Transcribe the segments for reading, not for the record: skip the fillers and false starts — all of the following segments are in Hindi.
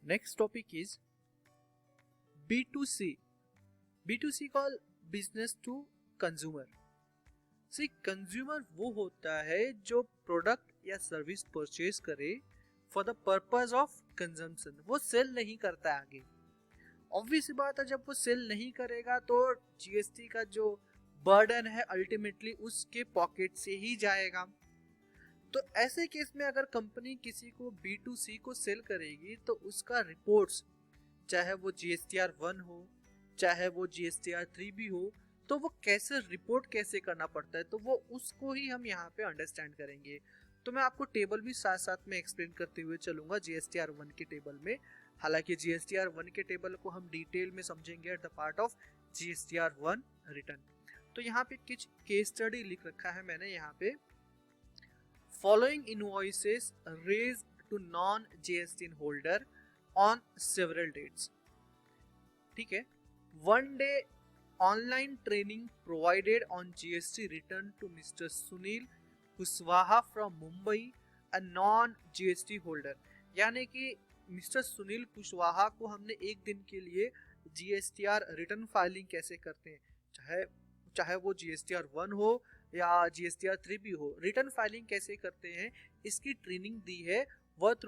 Next topic is B2C. B2C call business to consumer. See consumer वो होता है जो प्रोडक्ट या सर्विस परचेज करे for the purpose of consumption, वो सेल नहीं करता है आगे। ऑब्वियस सी बात है, जब वो सेल नहीं करेगा तो जीएसटी का जो बर्डन है अल्टीमेटली उसके पॉकेट से ही जाएगा। तो ऐसे केस में अगर कंपनी किसी को B2C को सेल करेगी तो उसका रिपोर्ट्स, चाहे वो GSTR 1 हो चाहे वो GSTR 3 भी हो, तो वो कैसे रिपोर्ट कैसे करना पड़ता है, तो वो उसको ही हम यहाँ पे अंडरस्टैंड करेंगे। तो मैं आपको टेबल भी साथ साथ में एक्सप्लेन करते हुए चलूंगा GSTR 1 के टेबल में। हालांकि GSTR 1 के टेबल को हम डिटेल में समझेंगे at the part of GSTR 1 return. तो यहाँ पे कुछ केस स्टडी लिख रखा है मैंने यहाँ पे। Following invoices raised to non-GST holder on several dates. ठीक है, 1 day online training provided on GST return to Mr. Sunil Kushwaha from Mumbai, a non-GST holder। यानी कि मिस्टर सुनील कुशवाहा को हमने एक दिन के लिए GSTR रिटर्न फाइलिंग कैसे करते हैं, चाहे वो GSTR 1 हो या GSTR 3 भी हो, रिटर्न फाइलिंग कैसे करते हैं इसकी ट्रेनिंग दी है वर्थ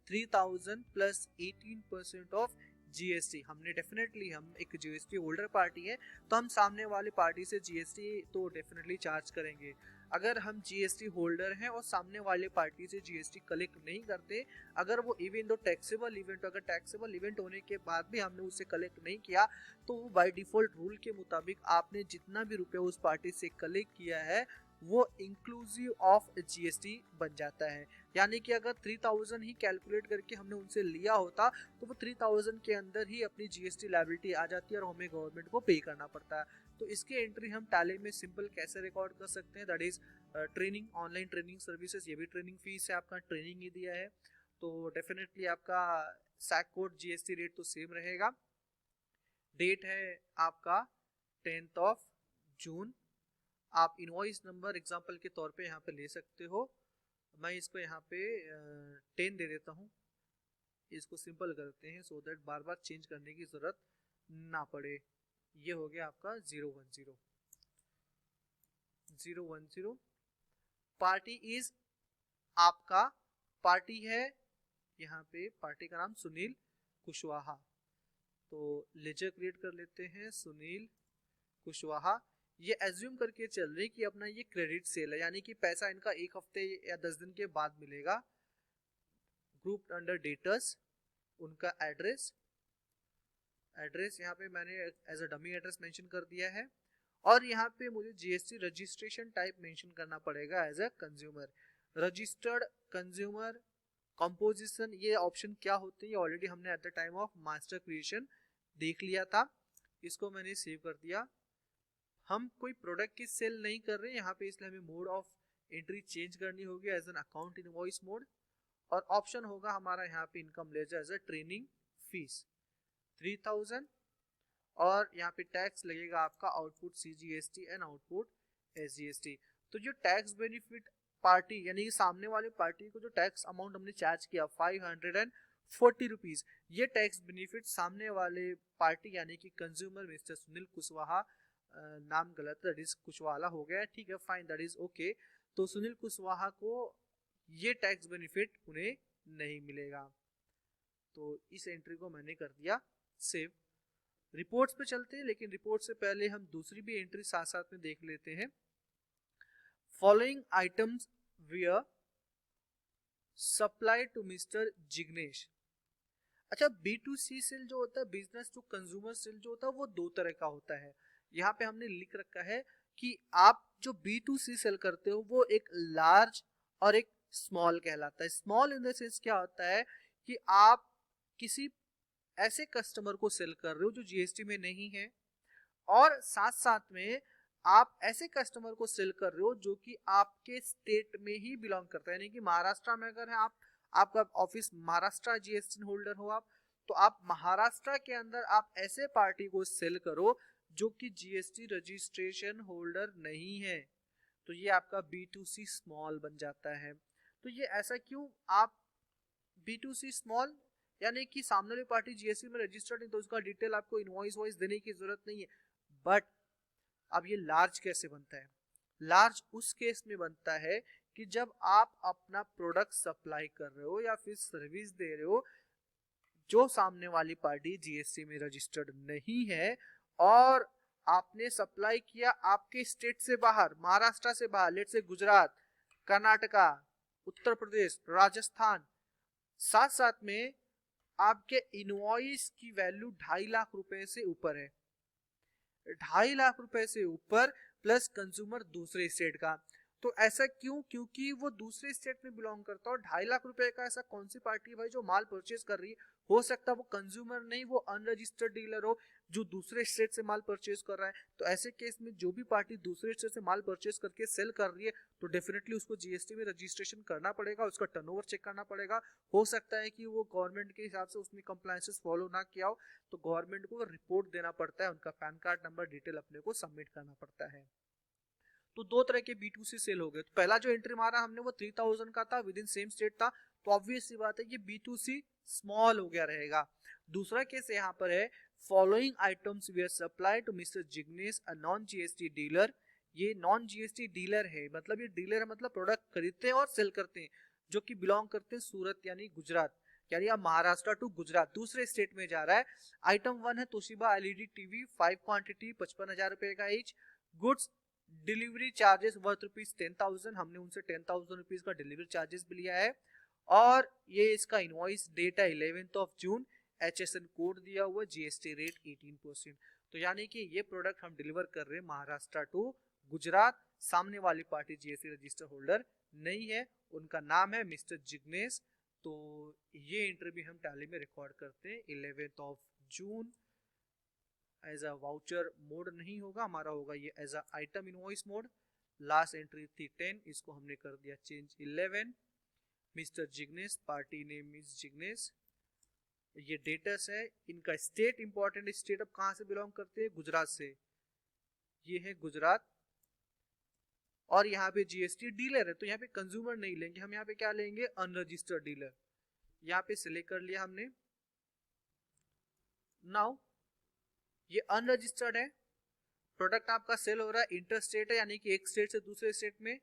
₹3000 प्लस 18% ऑफ GST। हमने डेफिनेटली, हम एक GST होल्डर पार्टी है तो हम सामने वाली पार्टी से GST तो डेफिनेटली चार्ज करेंगे। अगर हम GST होल्डर हैं और सामने वाले पार्टी से GST कलेक्ट नहीं करते, अगर वो इवेंट दो टैक्सेबल इवेंट, अगर टैक्सेबल इवेंट होने के बाद भी हमने उसे कलेक्ट नहीं किया तो वो बाय डिफॉल्ट रूल के मुताबिक आपने जितना भी रुपया उस पार्टी से कलेक्ट किया है वो इंक्लूसिव ऑफ GST बन जाता है। यानी कि अगर 3000 ही कैलकुलेट करके हमने उनसे लिया होता तो वो 3000 के अंदर ही अपनी GST लायबिलिटी आ जाती है और हमें गवर्नमेंट को पे करना पड़ता है। तो इसकी एंट्री हम टैली में सिंपल कैसे रिकॉर्ड कर सकते हैं, that is training, online training services, ये भी ट्रेनिंग फीस है, आपका ट्रेनिंग ही दिया है तो डेफिनेटली आपका सैक कोड GST रेट तो सेम रहेगा। डेट है आपका 10th ऑफ जून। आप इनवॉइस नंबर एग्जांपल के तौर पे यहाँ पे ले सकते हो, मैं इसको यहाँ पे 10 दे देता हूँ, इसको सिंपल करते हैं so that bar bar change करने की जरूरत ना पड़े। ये हो गया आपका 010 पार्टी इज, आपका पार्टी है यहाँ पे, पार्टी का नाम सुनील कुशवाहा। तो लेजर क्रिएट कर लेते हैं सुनील कुशवाहा। ये एज्यूम करके चल रही कि अपना ये क्रेडिट सेल है, यानी कि पैसा इनका 1 हफ्ते या 10 दिन के बाद मिलेगा। ग्रुप अंडर डेटर्स, उनका एड्रेस यहाँ पे मैंने as a dummy address mention कर दिया है और यहाँ पे मुझे GST रजिस्ट्रेशन टाइप मेंशन करना पड़ेगा as a consumer. Registered consumer composition, ये ऑप्शन क्या होते हैं ये ऑलरेडी हमने at the time of master creation देख लिया था, इसको मैंने सेव कर दिया। हम कोई प्रोडक्ट की सेल नहीं कर रहे हैं यहाँ पे, इसलिए हमें मोड ऑफ एंट्री चेंज करनी होगी as an account invoice mode, और ऑप्शन होगा हमारा यहाँ पे income ledger as a training fees 3000, और यहाँ पे टैक्स लगेगा आपका output CGST and output SGST। तो जो टैक्स बेनिफिट पार्टी यानी कि सामने वाली पार्टी को जो टैक्स अमाउंट हमने चार्ज किया 540 रुपीज, ये टैक्स बेनिफिट सामने वाले पार्टी यानी कि कंज्यूमर मिस्टर सुनील कुशवाहा, नाम गलत है, दैट इज कुशवाहा हो गया, ठीक है फाइन, दैट इज ओके। तो सुनील कुशवाहा को ये टैक्स बेनिफिट उन्हें नहीं मिलेगा। तो इस एंट्री को मैंने कर दिया सेव। रिपोर्ट्स पे चलते हैं, लेकिन रिपोर्ट से पहले हम दूसरी भी एंट्री साथ साथ में देख लेते हैं। Following items were supply to mister Jignesh. अच्छा, B2C सेल जो होता है, बिजनेस टू कंज्यूमर सेल जो होता है, वो 2 तरह का होता है। यहाँ पे हमने लिख रखा है कि आप जो B2C सेल करते हो वो एक लार्ज और एक स्मॉल कहलाता है। स्मॉल इन द सेंस क्या होता है कि आप किसी ऐसे कस्टमर को सेल कर रहे हो जो GST में नहीं है, और साथ साथ में आप ऐसे कस्टमर को सेल कर रहे हो जो कि आपके स्टेट में ही बिलोंग करता है। यानी कि महाराष्ट्र में अगर है आपका ऑफिस महाराष्ट्र GST होल्डर हो आप, तो आप महाराष्ट्र के अंदर आप ऐसे पार्टी को सेल करो जो कि GST रजिस्ट्रेशन होल्डर नहीं है, तो ये आपका B2C स्मॉल बन जाता है। तो ये ऐसा क्यों, आप B2C स्मॉल यानी कि सामने वाली पार्टी जीएसटी में रजिस्टर्ड है तो उसका डिटेल आपको इनवॉइस वाइज देने की जरूरत नहीं है। बट अब ये लार्ज कैसे बनता है? लार्ज उस केस में बनता है कि जब आप अपना प्रोडक्ट सप्लाई कर रहे हो या फिर सर्विस दे रहे हो जो सामने वाली पार्टी जीएसटी में रजिस्टर्ड नहीं है, और आपने सप्लाई किया आपके स्टेट से बाहर, महाराष्ट्र से बाहर, लेट से गुजरात, कर्नाटका, उत्तर प्रदेश, राजस्थान, साथ साथ में आपके इनवॉइस की वैल्यू 2.5 लाख रुपए से ऊपर है, 2.5 लाख रुपए से ऊपर, प्लस कंज्यूमर दूसरे स्टेट का। तो ऐसा क्यों? क्योंकि वो दूसरे स्टेट में बिलोंग करता है और 2.5 लाख रुपए का ऐसा कौन सी पार्टी भाई जो माल परचेज कर रही है? हो सकता है वो कंज्यूमर नहीं, वो अनरजिस्टर्ड डीलर हो जो दूसरे स्टेट से माल परचेज कर रहा है। तो ऐसे केस में जो भी पार्टी दूसरे स्टेट से माल परचेज करके सेल कर रही है तो डेफिनेटली उसको जीएसटी में रजिस्ट्रेशन करना पड़ेगा, उसका टर्नओवर चेक करना पड़ेगा। हो सकता है कि वो गवर्नमेंट के हिसाब से उसमें कंप्लायंसेस फॉलो ना किया हो तो गवर्नमेंट को रिपोर्ट देना पड़ता है, उनका पैन कार्ड नंबर डिटेल अपने को सबमिट करना पड़ता है। तो दो तरह के B2C सेल हो गए। तो पहला जो एंट्री मारा हमने वो 3000 का था, विद इन सेम स्टेट था, तो ऑब्वियस सी बात है ये B2C स्मॉल हो गया रहेगा। दूसरा केस यहाँ पर है, following items we are supply to mister Jignesh a non GST dealer. ये नॉन जीएसटी डीलर है, मतलब ये डीलर है मतलब प्रोडक्ट खरीदते हैं और सेल करते हैं, जो कि बिलोंग करते हैं सूरत यानी गुजरात, यानी आप महाराष्ट्र टू गुजरात दूसरे स्टेट में जा रहा है। आइटम 1 है तोशिबा एलईडी टीवी, 5 क्वांटिटी, 55,000 रुपए का each. Goods delivery charges worth rupees 10,000, हमने उनसे 10,000 रुपीज का डिलीवरी चार्जेस भी लिया है। और ये इसका इनवॉइस डेट है 11 जून, HSN कोड दिया हुआ, जीएसटी रेट 18%। तो यानी कि ये प्रोडक्ट हम डिलीवर कर रहे हैं महाराष्ट्र टू गुजरात, सामने वाली पार्टी जीएसटी रजिस्टर होल्डर नहीं है, उनका नाम है मिस्टर जिग्नेश। तो ये एंट्री भी हम टैली में रिकॉर्ड करते हैं 11 June. As a voucher mode नहीं होगा हमारा, होगा ये as a item invoice mode. Last entry थी 10, इसको हमने कर दिया change 11। Mister Jignesh, party name is Jignesh. ये डेटस है, इनका स्टेट इंपॉर्टेंट, स्टेट अब कहां से बिलोंग करते हैं? गुजरात से, ये है गुजरात। और यहाँ पे जीएसटी डीलर है तो यहाँ पे कंज्यूमर नहीं लेंगे, हम यहाँ पे क्या लेंगे? Unregistered dealer. यहाँ पे सिलेक्ट कर लिया हमने। नाउ ये अनरजिस्टर्ड है, प्रोडक्ट आपका सेल हो रहा है इंटर स्टेट है, यानी कि एक स्टेट से दूसरे स्टेट में।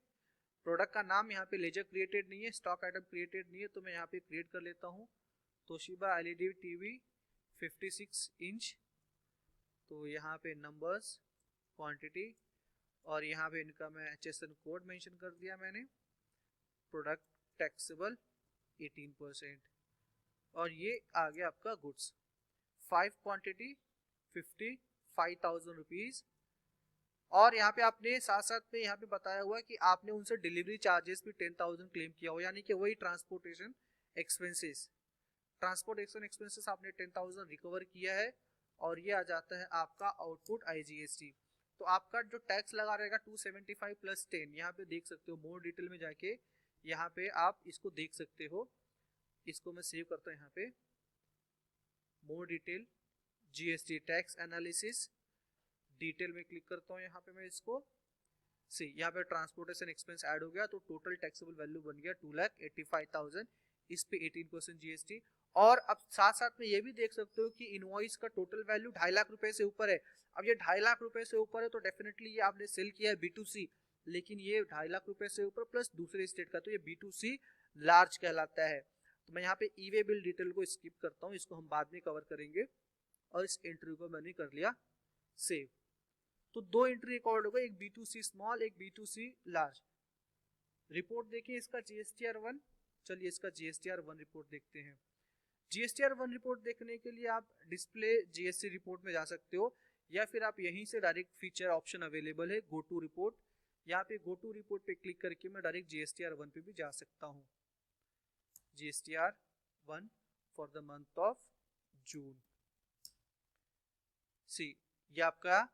प्रोडक्ट का नाम यहाँ पे लेजर क्रिएटेड नहीं है, स्टॉक आइटम क्रिएटेड नहीं है, तो मैं यहाँ पे क्रिएट कर लेता हूँ तोशिबा एलईडी टीवी 56 इंच। तो यहाँ पे नंबर्स, क्वांटिटी, और यहाँ पे इनका मैं HSN कोड मेंशन कर दिया मैंने। Product taxable 18%। और ये आ गया आपका गुड्स, 5 क्वांटिटी, 55,000 रुपीज। और यहाँ पे आपने साथ साथ में यहाँ पे बताया हुआ कि आपने उनसे डिलीवरी चार्जेस भी 10,000 क्लेम किया हो, यानी कि वही ट्रांसपोर्टेशन एक्सपेंसेस, ट्रांसपोर्टेशन एक्सपेंसेस आपने 10,000 रिकवर किया है। और ये आ जाता है आपका आउटपुट IGST। तो आपका जो टैक्स लगा रहेगा 275 प्लस 10, यहाँ पे देख सकते हो, मोर डिटेल में जाके यहाँ पे आप इसको देख सकते हो। इसको मैं सेव करता हूँ यहाँ पे, more detail, GST tax analysis, detail में क्लिक करता हूँ यहाँ पे मैं इसको। सी यहाँ पे ट्रांसपोर्टेशन एक्सपेंस ऐड हो गया तो टोटल टैक्सेबल वैल्यू बन गया 2,85,000, इस पे 18% GST। और अब साथ साथ में ये भी देख सकते हो कि इनवॉइस का टोटल वैल्यू 2.5 लाख रुपए से ऊपर है। अब ये 2.5 लाख रुपए से ऊपर है तो डेफिनेटली ये आपने सेल किया है B2C, लेकिन ये 2.5 लाख रुपए से ऊपर प्लस दूसरे स्टेट का, तो ये B2C लार्ज कहलाता है। तो मैं यहाँ पे ई वे बिल डिटेल को स्किप करता हूँ, इसको हम बाद में कवर करेंगे। और इस एंट्री को मैंने कर लिया सेव। तो दो एंट्री रिकॉर्ड हो गई, एक B2C स्मॉल, एक B2C लार्ज। रिपोर्ट देखिए इसका GSTR1। चलिए इसका GSTR1 रिपोर्ट देखते हैं। GSTR1 रिपोर्ट देखने के लिए आप डिस्प्ले GST रिपोर्ट में जा सकते हो, या फिर आप यहीं से डायरेक्ट फीचर ऑप्शन अवेलेबल है गो टू रिपोर्ट, यहाँ पे गो टू रिपोर्ट पे क्लिक करके मैं डायरेक्ट GSTR1 पे भी जा सकता हूँ। GSTR1 for the month of June. See ये आपका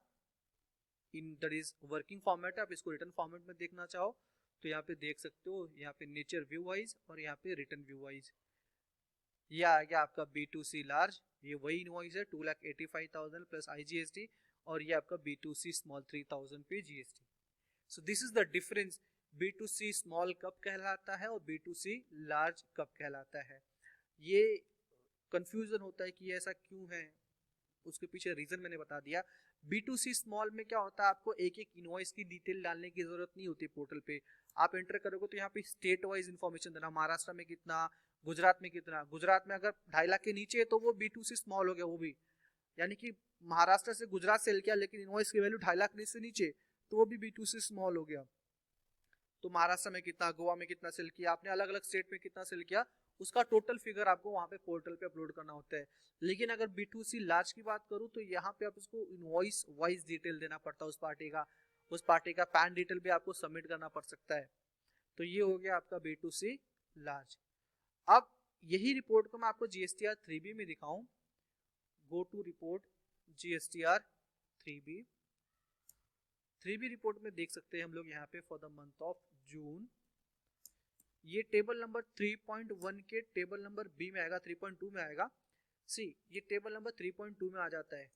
in that is working format है, आप इसको रिटर्न फॉर्मेट में देखना चाहो तो यहाँ पे देख सकते हो, यहाँ पे नेचर व्यू वाइज और यहाँ पे रिटर्न व्यू वाइज। ये आ गया आपका B2C लार्ज, ये वही इनवॉइस है 2,85,000 प्लस IGST, और ये आपका B2C स्मॉल 3,000 पे GST। So this is the difference, B2C small कब कहलाता है और B2C लार्ज कब कहलाता है। ये कंफ्यूजन होता है कि ऐसा क्यों है, उसके पीछे रीजन मैंने बता दिया। B2C स्मॉल में क्या होता है, आपको एक एक इनवॉइस की डिटेल डालने की जरूरत नहीं होती पोर्टल पे। आप एंटर करोगे तो यहाँ पे स्टेट वाइज इन्फॉर्मेशन देना, महाराष्ट्र में कितना, गुजरात में कितना। गुजरात में अगर 2.5 लाख के नीचे है तो वो B2C स्मॉल हो गया वो भी, यानी कि महाराष्ट्र से गुजरात सेल किया लेकिन इनवॉइस की वैल्यू 2.5 लाख से नीचे, तो वो भी B2C स्मॉल हो गया। तो महाराष्ट्र में कितना, गोवा में कितना सेल किया आपने, अलग अलग स्टेट में कितना सेल किया, उसका टोटल फिगर आपको वहां पे पोर्टल पे अपलोड करना होता है। लेकिन अगर B2C लार्ज की बात करूं तो यहाँ पे आप उसको इनवॉइस वाइज डिटेल देना पड़ता है उस पार्टी का पैन डिटेल भी आपको सबमिट करना पड़ सकता है। तो ये हो गया आपका B2C लार्ज। अब यही रिपोर्ट को मैं आपको GSTR 3B में दिखाऊं, go to report GSTR 3B। 3B report में देख सकते हैं हम लोग यहाँ पे for the month of June, ये टेबल नंबर 3.1 के टेबल नंबर बी में आएगा, 3.2 में आएगा। सी ये टेबल नंबर 3.2 में आ जाता है,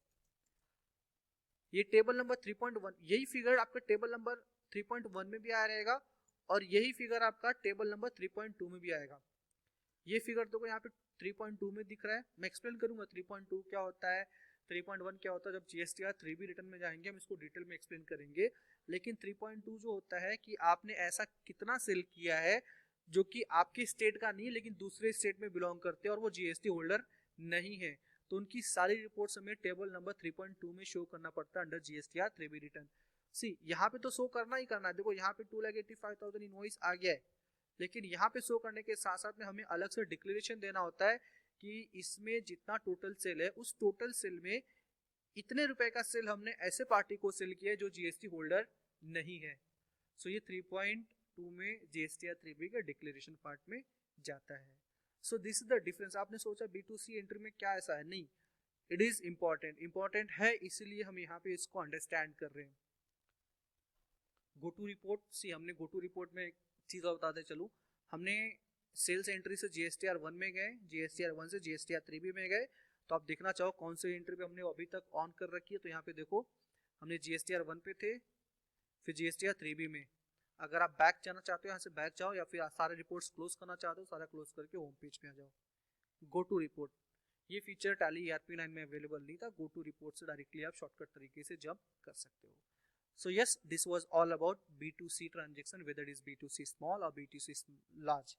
ये टेबल नंबर 3.1, यही फिगर आपका टेबल नंबर 3.1 में भी आ रहेगा और यही फिगर आपका टेबल नंबर 3.2 में भी आएगा। ये फिगर तो यहाँ पे 3.2 में दिख रहा है, मैं एक्सप्लेन करूंगा 3.2 क्या होता है, 3.1 क्या होता है। जब GSTR 3B रिटर्न में जाएंगे हम इसको डिटेल में एक्सप्लेन करेंगे। लेकिन 3.2 जो होता है कि आपने ऐसा कितना सेल किया है जो कि आपके स्टेट का नहीं लेकिन दूसरे स्टेट में बिलोंग करते हैं और वो GST होल्डर नहीं है, तो उनकी सारी रिपोर्ट्स हमें टेबल नंबर 3.2 में शो करना पड़ता है अंडर GSTR 3B रिटर्न। सी यहाँ पे तो शो करना ही करना है, देखो यहाँ पे 2,85,000 इनवॉइस आ गया है, लेकिन यहाँ पे शो करने के साथ साथ में हमें अलग से डिक्लेरेशन देना होता है कि इसमें जितना टोटल सेल है उस टोटल सेल में इतने रुपए का सेल हमने ऐसे पार्टी को सेल किया है जो GST होल्डर नहीं है। सो ये 3.2 में GSTR 3B के डिक्लेरेशन पार्ट में जाता है। So this is the difference. आपने सोचा B2C एंट्री में क्या ऐसा है, नहीं, इट इज इंपॉर्टेंट है, इसीलिए हम यहाँ पे इसको अंडरस्टैंड कर रहे हैं। गो टू रिपोर्ट, सी हमने गो टू रिपोर्ट में एक चीज और बताते चलूं, हमने सेल्स एंट्री से GSTR 1 में गए, GSTR 1 से GSTR 3B में गए, तो आप देखना चाहो कौन सी एंट्री पे हमने अभी तक ऑन कर रखी है, तो यहाँ पे देखो हमने GSTR 1 पे थे, फिर GSTR 3B में। अगर आप बैक जाना चाहते हो यहाँ से बैक जाओ, या फिर सारे रिपोर्ट्स क्लोज करना चाहते हो सारा क्लोज करके होम पेज पे आ जाओ। गो टू रिपोर्ट, ये फीचर टैली ERP9 में अवेलेबल नहीं था, गो टू रिपोर्ट से डायरेक्टली आप शॉर्टकट तरीके से जंप कर सकते हो। So yes, this was all about B2C transaction, whether it is B2C small or B2C large.